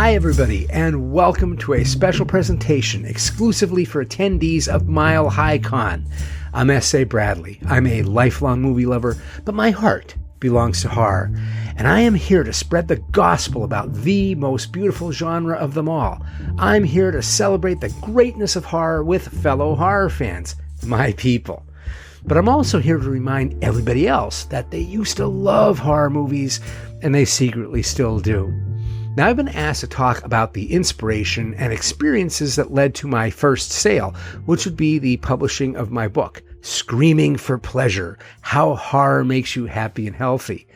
Hi everybody, and welcome to a special presentation exclusively for attendees of MileHiCon. I'm S.A. Bradley. I'm a lifelong movie lover, but my heart belongs to horror, and I am here to spread the gospel about the most beautiful genre of them all. I'm here to celebrate the greatness of horror with fellow horror fans, my people. But I'm also here to remind everybody else that they used to love horror movies, and they secretly still do. Now, I've been asked to talk about the inspiration and experiences that led to my first sale, which would be the publishing of my book, Screaming for Pleasure: How Horror Makes You Happy and Healthy.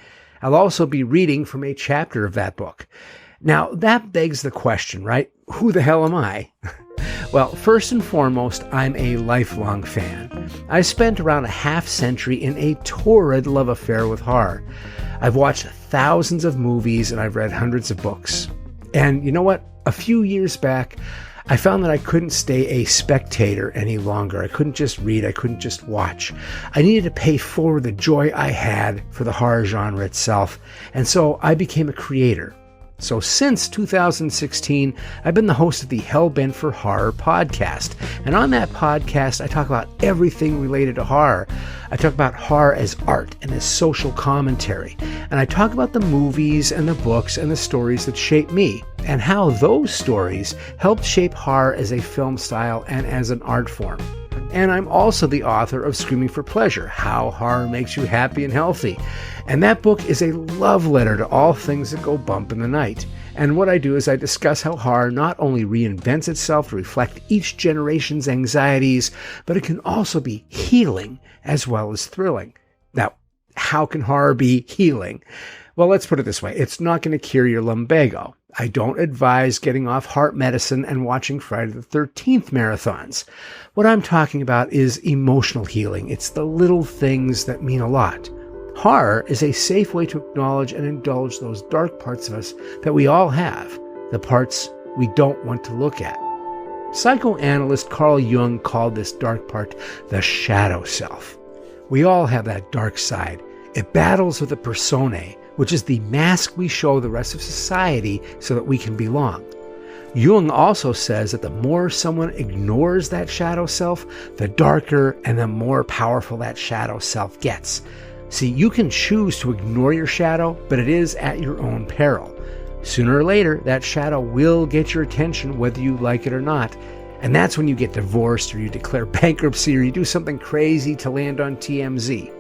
I'll also be reading from a chapter of that book. Now, that begs the question, right? Who the hell am I? Well, first and foremost, I'm a lifelong fan. I spent around a half century in a torrid love affair with horror. I've watched thousands of movies and I've read hundreds of books. And you know what? A few years back, I found that I couldn't stay a spectator any longer. I couldn't just read. I couldn't just watch. I needed to pay forward the joy I had for the horror genre itself. And so I became a creator. So since 2016, I've been the host of the Hellbent for Horror podcast. And on that podcast, I talk about everything related to horror. I talk about horror as art and as social commentary. And I talk about the movies and the books and the stories that shape me and how those stories helped shape horror as a film style and as an art form. And I'm also the author of Screaming for Pleasure: How Horror Makes You Happy and Healthy. And that book is a love letter to all things that go bump in the night. And what I do is I discuss how horror not only reinvents itself to reflect each generation's anxieties, but it can also be healing as well as thrilling. Now, how can horror be healing? Well, let's put it this way. It's not going to cure your lumbago. I don't advise getting off heart medicine and watching Friday the 13th marathons. What I'm talking about is emotional healing. It's the little things that mean a lot. Horror is a safe way to acknowledge and indulge those dark parts of us that we all have, the parts we don't want to look at. Psychoanalyst Carl Jung called this dark part the shadow self. We all have that dark side. It battles with the personae, which is the mask we show the rest of society so that we can belong. Jung also says that the more someone ignores that shadow self, the darker and the more powerful that shadow self gets. See, you can choose to ignore your shadow, but it is at your own peril. Sooner or later, that shadow will get your attention whether you like it or not. And that's when you get divorced or you declare bankruptcy or you do something crazy to land on TMZ.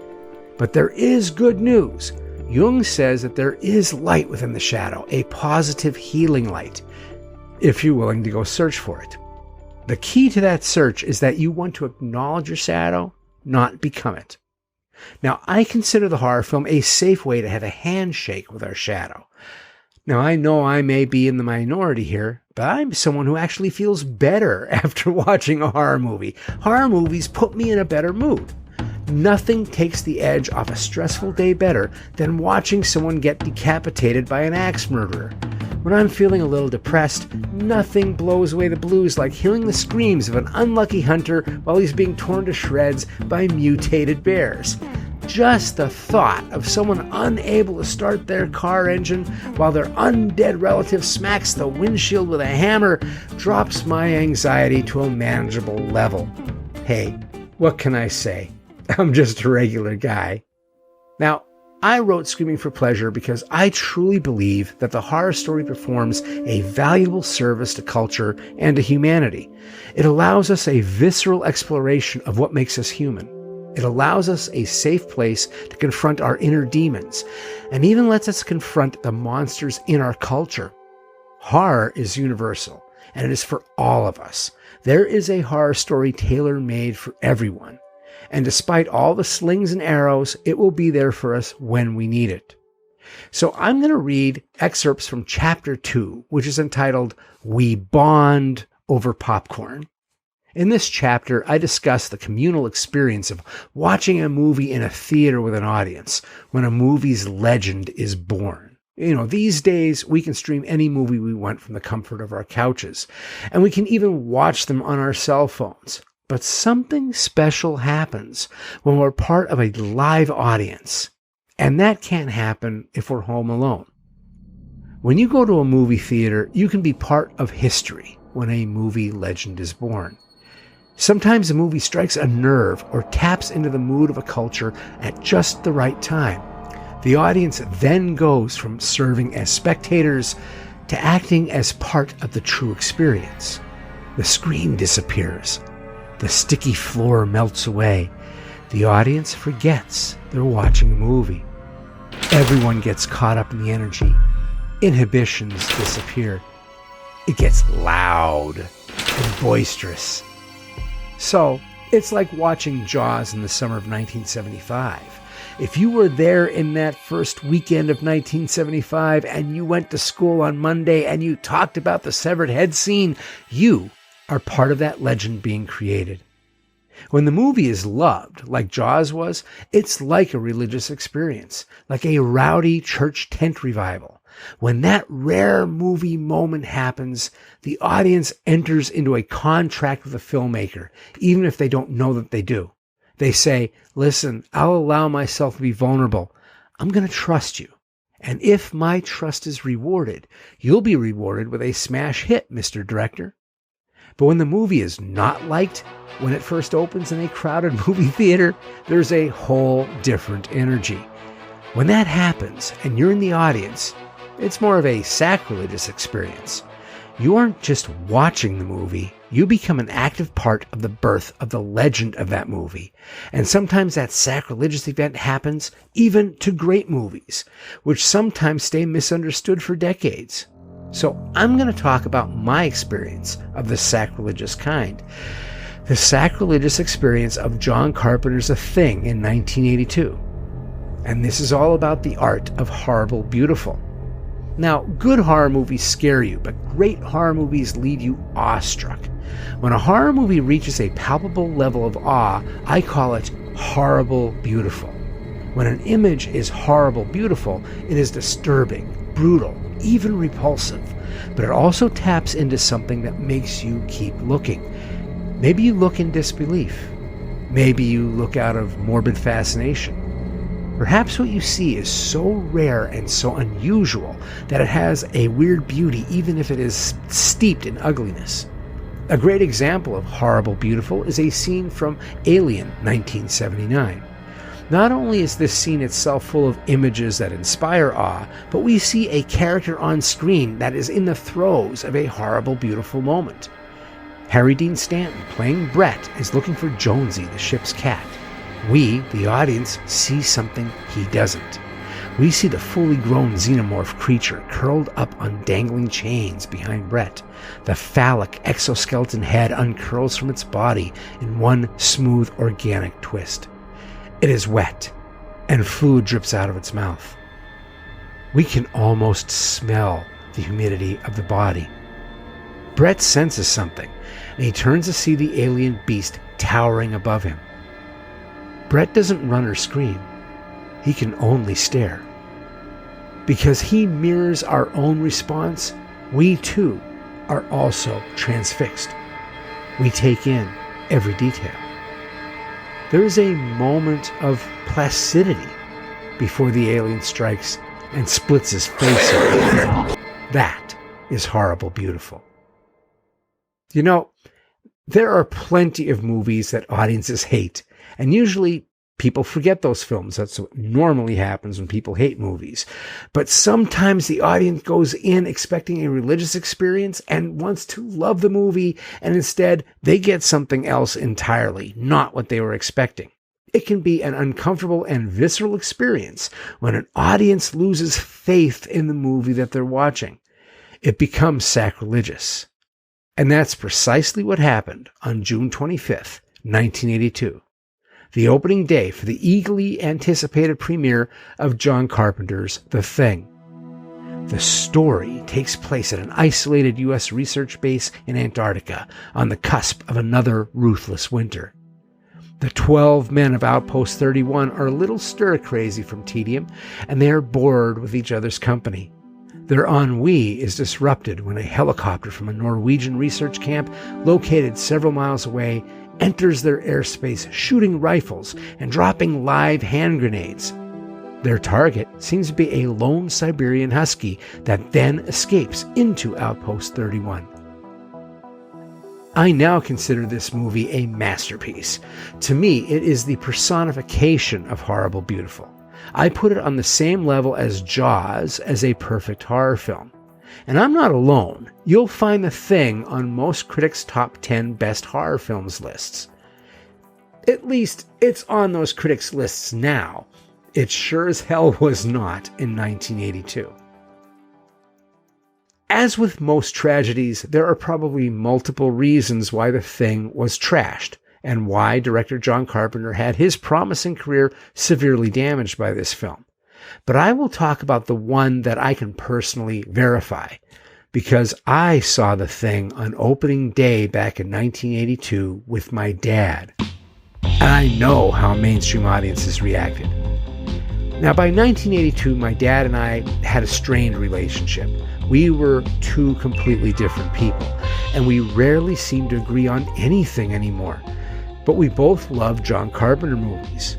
But there is good news. Jung says that there is light within the shadow, a positive healing light, if you're willing to go search for it. The key to that search is that you want to acknowledge your shadow, not become it. Now, I consider the horror film a safe way to have a handshake with our shadow. Now, I know I may be in the minority here, but I'm someone who actually feels better after watching a horror movie. Horror movies put me in a better mood. Nothing takes the edge off a stressful day better than watching someone get decapitated by an axe murderer. When I'm feeling a little depressed, nothing blows away the blues like hearing the screams of an unlucky hunter while he's being torn to shreds by mutated bears. Just the thought of someone unable to start their car engine while their undead relative smacks the windshield with a hammer drops my anxiety to a manageable level. Hey, what can I say? I'm just a regular guy. Now, I wrote Screaming for Pleasure because I truly believe that the horror story performs a valuable service to culture and to humanity. It allows us a visceral exploration of what makes us human. It allows us a safe place to confront our inner demons, and even lets us confront the monsters in our culture. Horror is universal, and it is for all of us. There is a horror story tailor-made for everyone. And despite all the slings and arrows, it will be there for us when we need it. So I'm going to read excerpts from Chapter 2, which is entitled, We Bond Over Popcorn. In this chapter, I discuss the communal experience of watching a movie in a theater with an audience when a movie's legend is born. You know, these days, we can stream any movie we want from the comfort of our couches, and we can even watch them on our cell phones. But something special happens when we're part of a live audience, and that can't happen if we're home alone. When you go to a movie theater, you can be part of history when a movie legend is born. Sometimes a movie strikes a nerve or taps into the mood of a culture at just the right time. The audience then goes from serving as spectators to acting as part of the true experience. The screen disappears. The sticky floor melts away. The audience forgets they're watching a movie. Everyone gets caught up in the energy. Inhibitions disappear. It gets loud and boisterous. So, it's like watching Jaws in the summer of 1975. If you were there in that first weekend of 1975 and you went to school on Monday and you talked about the severed head scene, you are part of that legend being created. When the movie is loved, like Jaws was, it's like a religious experience, like a rowdy church tent revival. When that rare movie moment happens, the audience enters into a contract with the filmmaker, even if they don't know that they do. They say, listen, I'll allow myself to be vulnerable. I'm going to trust you. And if my trust is rewarded, you'll be rewarded with a smash hit, Mr. Director. But when the movie is not liked, when it first opens in a crowded movie theater, there's a whole different energy. When that happens and you're in the audience, it's more of a sacrilegious experience. You aren't just watching the movie, you become an active part of the birth of the legend of that movie. And sometimes that sacrilegious event happens even to great movies, which sometimes stay misunderstood for decades. So I'm going to talk about my experience of the sacrilegious kind. The sacrilegious experience of John Carpenter's The Thing in 1982. And this is all about the art of horrible beautiful. Now, good horror movies scare you, but great horror movies leave you awestruck. When a horror movie reaches a palpable level of awe, I call it horrible beautiful. When an image is horrible beautiful, it is disturbing, brutal, even repulsive, but it also taps into something that makes you keep looking. Maybe you look in disbelief. Maybe you look out of morbid fascination. Perhaps what you see is so rare and so unusual that it has a weird beauty even if it is steeped in ugliness. A great example of horrible beautiful is a scene from Alien 1979. Not only is this scene itself full of images that inspire awe, but we see a character on screen that is in the throes of a horrible beautiful moment. Harry Dean Stanton, playing Brett, is looking for Jonesy, the ship's cat. We, the audience, see something he doesn't. We see the fully grown xenomorph creature curled up on dangling chains behind Brett. The phallic exoskeleton head uncurls from its body in one smooth, organic twist. It is wet, and fluid drips out of its mouth. We can almost smell the humidity of the body. Brett senses something, and he turns to see the alien beast towering above him. Brett doesn't run or scream. He can only stare. Because he mirrors our own response, we too are also transfixed. We take in every detail. There is a moment of placidity before the alien strikes and splits his face open. That is horrible beautiful. You know, there are plenty of movies that audiences hate, and usually people forget those films. That's what normally happens when people hate movies. But sometimes the audience goes in expecting a religious experience and wants to love the movie, and instead they get something else entirely, not what they were expecting. It can be an uncomfortable and visceral experience when an audience loses faith in the movie that they're watching. It becomes sacrilegious. And that's precisely what happened on June 25th, 1982. The opening day for the eagerly anticipated premiere of John Carpenter's The Thing. The story takes place at an isolated U.S. research base in Antarctica on the cusp of another ruthless winter. The 12 men of Outpost 31 are a little stir-crazy from tedium, and they are bored with each other's company. Their ennui is disrupted when a helicopter from a Norwegian research camp located several miles away enters their airspace shooting rifles and dropping live hand grenades. Their target seems to be a lone Siberian husky that then escapes into Outpost 31. I now consider this movie a masterpiece. To me, it is the personification of Horrible Beautiful. I put it on the same level as Jaws as a perfect horror film. And I'm not alone. You'll find The Thing on most critics' top 10 best horror films lists. At least, it's on those critics' lists now. It sure as hell was not in 1982. As with most tragedies, there are probably multiple reasons why The Thing was trashed, and why director John Carpenter had his promising career severely damaged by this film. But I will talk about the one that I can personally verify, because I saw The Thing on opening day back in 1982 with my dad. And I know how mainstream audiences reacted. Now, by 1982, my dad and I had a strained relationship. We were two completely different people, and we rarely seemed to agree on anything anymore. But we both loved John Carpenter movies.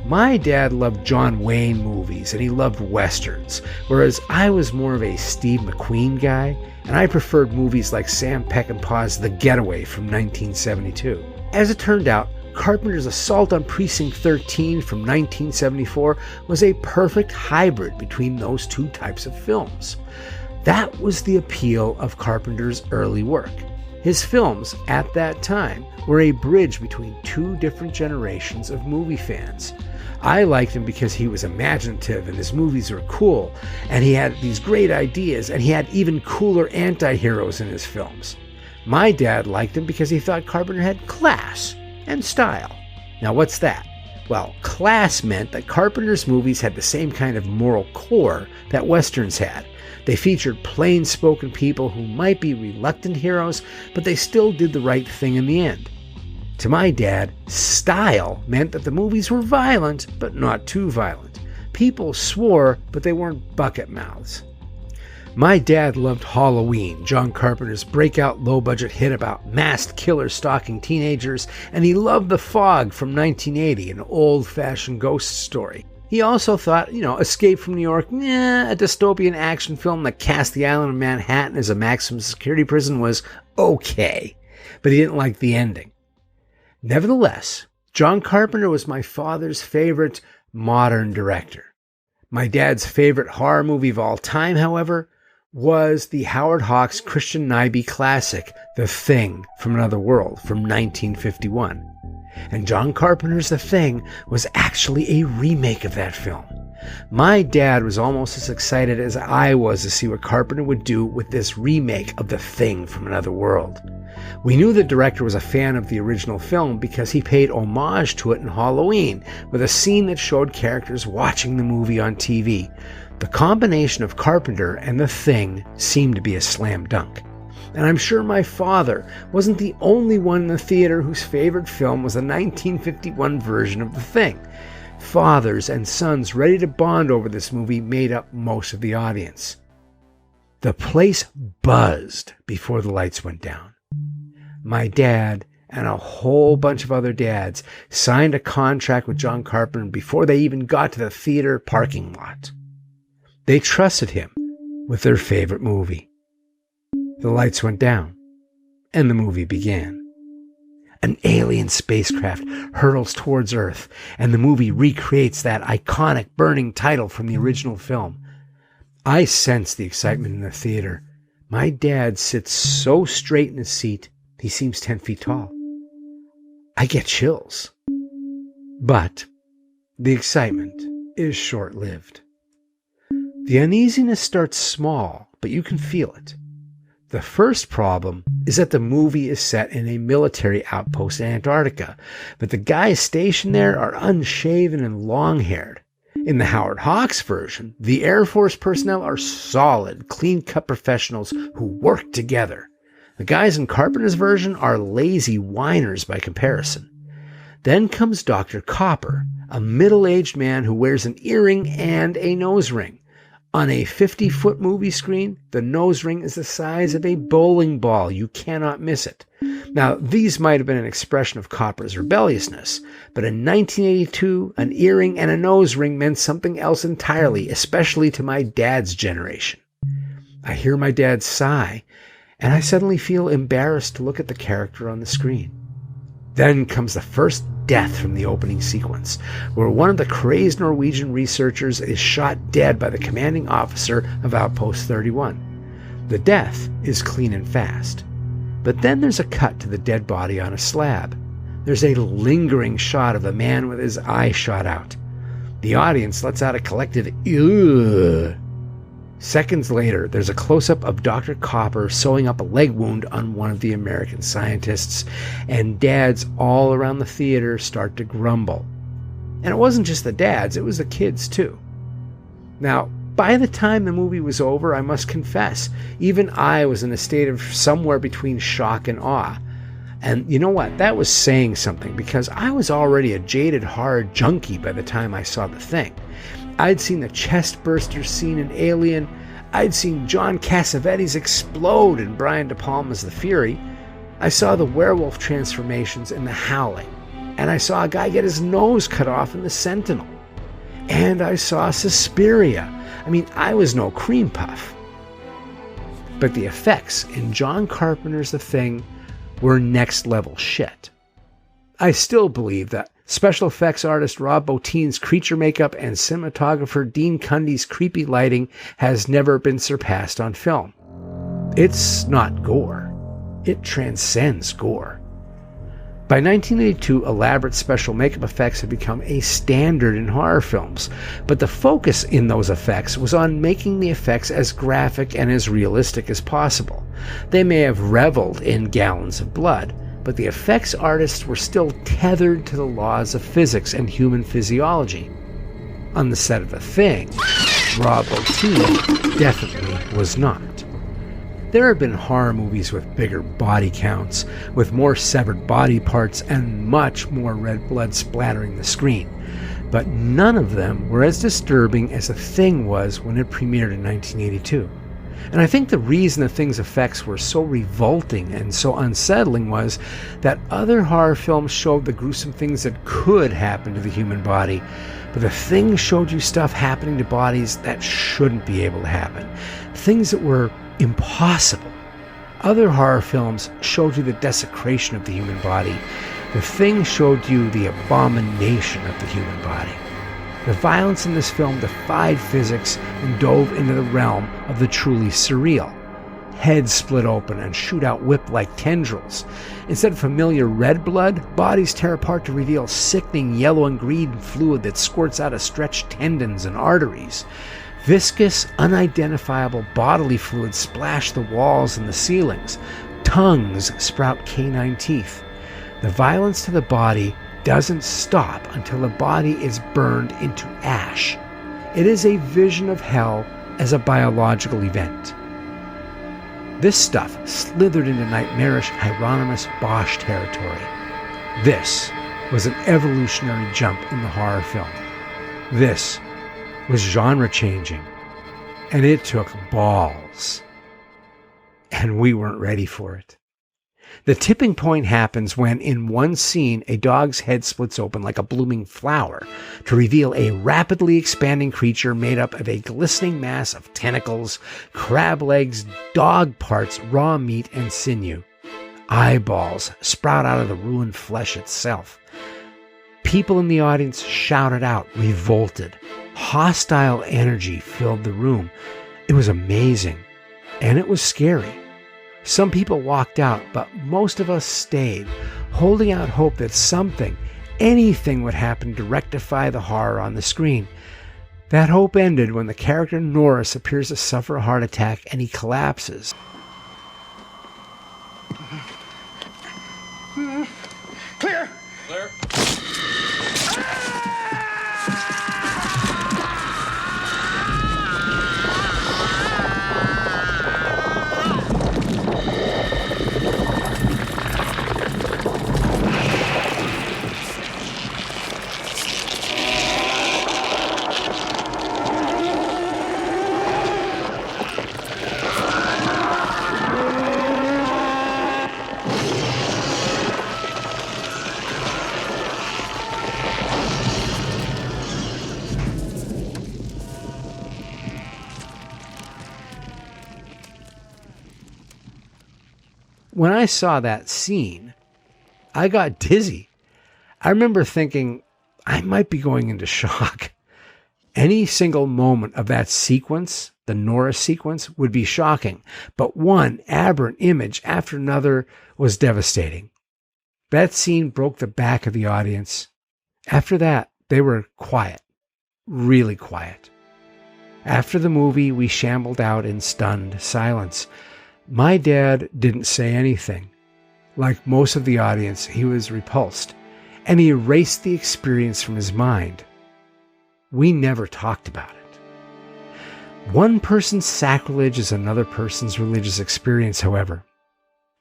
My dad loved John Wayne movies, and he loved westerns, whereas I was more of a Steve McQueen guy, and I preferred movies like Sam Peckinpah's The Getaway from 1972. As it turned out, Carpenter's Assault on Precinct 13 from 1974 was a perfect hybrid between those two types of films. That was the appeal of Carpenter's early work. His films, at that time, were a bridge between two different generations of movie fans. I liked him because he was imaginative and his movies were cool, and he had these great ideas, and he had even cooler anti-heroes in his films. My dad liked him because he thought Carpenter had class and style. Now, what's that? Well, class meant that Carpenter's movies had the same kind of moral core that westerns had. They featured plain-spoken people who might be reluctant heroes, but they still did the right thing in the end. To my dad, style meant that the movies were violent, but not too violent. People swore, but they weren't bucket mouths. My dad loved Halloween, John Carpenter's breakout low-budget hit about masked killers stalking teenagers, and he loved The Fog from 1980, an old-fashioned ghost story. He also thought, Escape from New York, a dystopian action film that cast the island of Manhattan as a maximum security prison was okay, but he didn't like the ending. Nevertheless, John Carpenter was my father's favorite modern director. My dad's favorite horror movie of all time, however, was the Howard Hawks Christian Nyby classic, The Thing from Another World from 1951. And John Carpenter's The Thing was actually a remake of that film. My dad was almost as excited as I was to see what Carpenter would do with this remake of The Thing from Another World. We knew the director was a fan of the original film because he paid homage to it in Halloween with a scene that showed characters watching the movie on TV. The combination of Carpenter and The Thing seemed to be a slam dunk. And I'm sure my father wasn't the only one in the theater whose favorite film was the 1951 version of The Thing. Fathers and sons ready to bond over this movie made up most of the audience. The place buzzed before the lights went down. My dad and a whole bunch of other dads signed a contract with John Carpenter before they even got to the theater parking lot. They trusted him with their favorite movie. The lights went down, and the movie began. An alien spacecraft hurtles towards Earth, and the movie recreates that iconic burning title from the original film. I sense the excitement in the theater. My dad sits so straight in his seat, he seems 10 feet tall. I get chills. But the excitement is short-lived. The uneasiness starts small, but you can feel it. The first problem is that the movie is set in a military outpost in Antarctica, but the guys stationed there are unshaven and long-haired. In the Howard Hawks version, the Air Force personnel are solid, clean-cut professionals who work together. The guys in Carpenter's version are lazy whiners by comparison. Then comes Dr. Copper, a middle-aged man who wears an earring and a nose ring. On a 50-foot movie screen, the nose ring is the size of a bowling ball. You cannot miss it. Now, these might have been an expression of Copper's rebelliousness, but in 1982, an earring and a nose ring meant something else entirely, especially to my dad's generation. I hear my dad sigh, and I suddenly feel embarrassed to look at the character on the screen. Then comes the first death from the opening sequence, where one of the crazed Norwegian researchers is shot dead by the commanding officer of Outpost 31. The death is clean and fast. But then there's a cut to the dead body on a slab. There's a lingering shot of the man with his eye shot out. The audience lets out a collective "Ugh." Seconds later, there's a close-up of Dr. Copper sewing up a leg wound on one of the American scientists, and dads all around the theater start to grumble. And it wasn't just the dads, it was the kids too. Now, by the time the movie was over, I must confess, even I was in a state of somewhere between shock and awe. And you know what? That was saying something, because I was already a jaded horror junkie by the time I saw The Thing. I'd seen the chest burster scene in Alien. I'd seen John Cassavetes explode in Brian De Palma's The Fury. I saw the werewolf transformations in The Howling. And I saw a guy get his nose cut off in The Sentinel. And I saw Suspiria. I mean, I was no cream puff. But the effects in John Carpenter's The Thing were next level shit. I still believe that special effects artist Rob Bottin's creature makeup and cinematographer Dean Cundy's creepy lighting has never been surpassed on film. It's not gore. It transcends gore. By 1982, elaborate special makeup effects had become a standard in horror films, but the focus in those effects was on making the effects as graphic and as realistic as possible. They may have reveled in gallons of blood, but the effects artists were still tethered to the laws of physics and human physiology. On the set of The Thing, Rob Bottin definitely was not. There have been horror movies with bigger body counts, with more severed body parts and much more red blood splattering the screen, but none of them were as disturbing as The Thing was when it premiered in 1982. And I think the reason The Thing's effects were so revolting and so unsettling was that other horror films showed the gruesome things that could happen to the human body, but The Thing showed you stuff happening to bodies that shouldn't be able to happen, things that were impossible. Other horror films showed you the desecration of the human body. The Thing showed you the abomination of the human body. The violence in this film defied physics and dove into the realm of the truly surreal. Heads split open and shoot out whip-like tendrils. Instead of familiar red blood, bodies tear apart to reveal sickening yellow and green fluid that squirts out of stretched tendons and arteries. Viscous, unidentifiable bodily fluids splash the walls and the ceilings. Tongues sprout canine teeth. The violence to the body doesn't stop until the body is burned into ash. It is a vision of hell as a biological event. This stuff slithered into nightmarish Hieronymus Bosch territory. This was an evolutionary jump in the horror film. This was genre-changing, and it took balls. And we weren't ready for it. The tipping point happens when, in one scene, a dog's head splits open like a blooming flower to reveal a rapidly expanding creature made up of a glistening mass of tentacles, crab legs, dog parts, raw meat, and sinew. Eyeballs sprout out of the ruined flesh itself. People in the audience shouted out, revolted. Hostile energy filled the room. It was amazing, and it was scary. Some people walked out, but most of us stayed, holding out hope that something, anything would happen to rectify the horror on the screen. That hope ended when the character Norris appears to suffer a heart attack and he collapses. Clear! Clear. when I saw that scene, I got dizzy. I remember thinking, I might be going into shock. Any single moment of that sequence, the Nora sequence, would be shocking, but one aberrant image after another was devastating. That scene broke the back of the audience. After that, they were quiet, really quiet. After the movie, we shambled out in stunned silence. My dad didn't say anything. Like most of the audience, he was repulsed, and he erased the experience from his mind. We never talked about it. One person's sacrilege is another person's religious experience, however.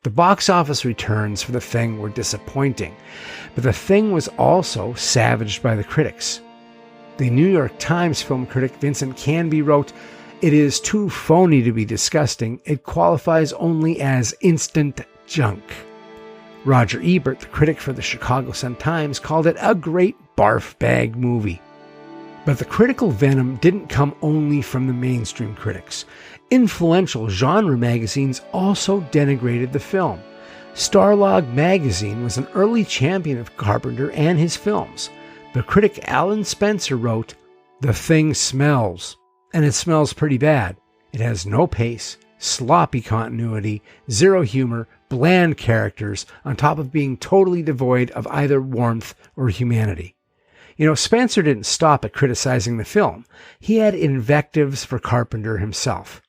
The box office returns for The Thing were disappointing, but The Thing was also savaged by the critics. The New York Times film critic Vincent Canby wrote, "It is too phony to be disgusting. It qualifies only as instant junk." Roger Ebert, the critic for the Chicago Sun-Times, called it a great barf bag movie. But the critical venom didn't come only from the mainstream critics. Influential genre magazines also denigrated the film. Starlog magazine was an early champion of Carpenter and his films. The critic Alan Spencer wrote, "The Thing smells, and it smells pretty bad. It has no pace, sloppy continuity, zero humor, bland characters, on top of being totally devoid of either warmth or humanity." You know, Spencer didn't stop at criticizing the film. He had invectives for Carpenter himself.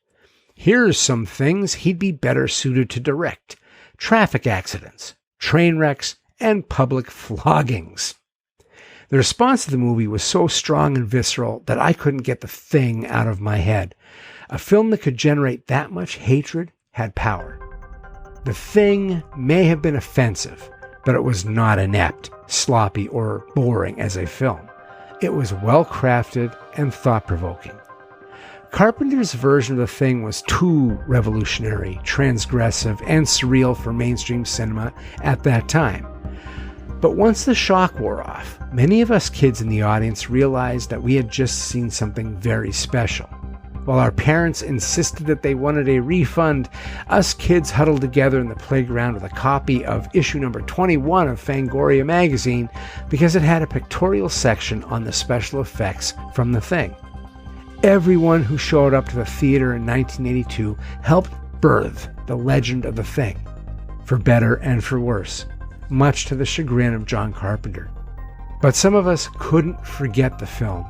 Here's some things he'd be better suited to direct: traffic accidents, train wrecks, and public floggings. The response to the movie was so strong and visceral that I couldn't get The Thing out of my head. A film that could generate that much hatred had power. The Thing may have been offensive, but it was not inept, sloppy, or boring as a film. It was well crafted and thought-provoking. Carpenter's version of The Thing was too revolutionary, transgressive, and surreal for mainstream cinema at that time. But once the shock wore off, many of us kids in the audience realized that we had just seen something very special. While our parents insisted that they wanted a refund, us kids huddled together in the playground with a copy of issue number 21 of Fangoria magazine because it had a pictorial section on the special effects from The Thing. Everyone who showed up to the theater in 1982 helped birth the legend of The Thing, for better and for worse, much to the chagrin of John Carpenter. But some of us couldn't forget the film.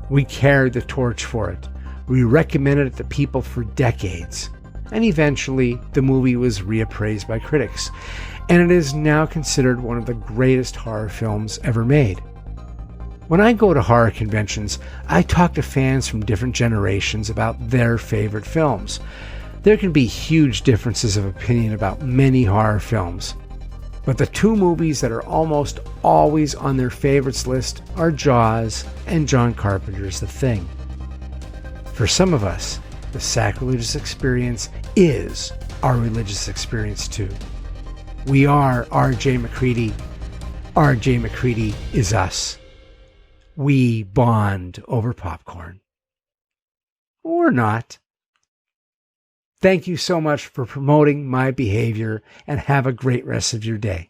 We carried the torch for it. We recommended it to people for decades, and eventually the movie was reappraised by critics, and it is now considered one of the greatest horror films ever made. When I go to horror conventions, I talk to fans from different generations about their favorite films. There can be huge differences of opinion about many horror films, but the two movies that are almost always on their favorites list are Jaws and John Carpenter's The Thing. For some of us, the sacrilegious experience is our religious experience too. We are R.J. MacReady. R.J. MacReady is us. We bond over popcorn. Or not. Thank you so much for promoting my behavior, and have a great rest of your day.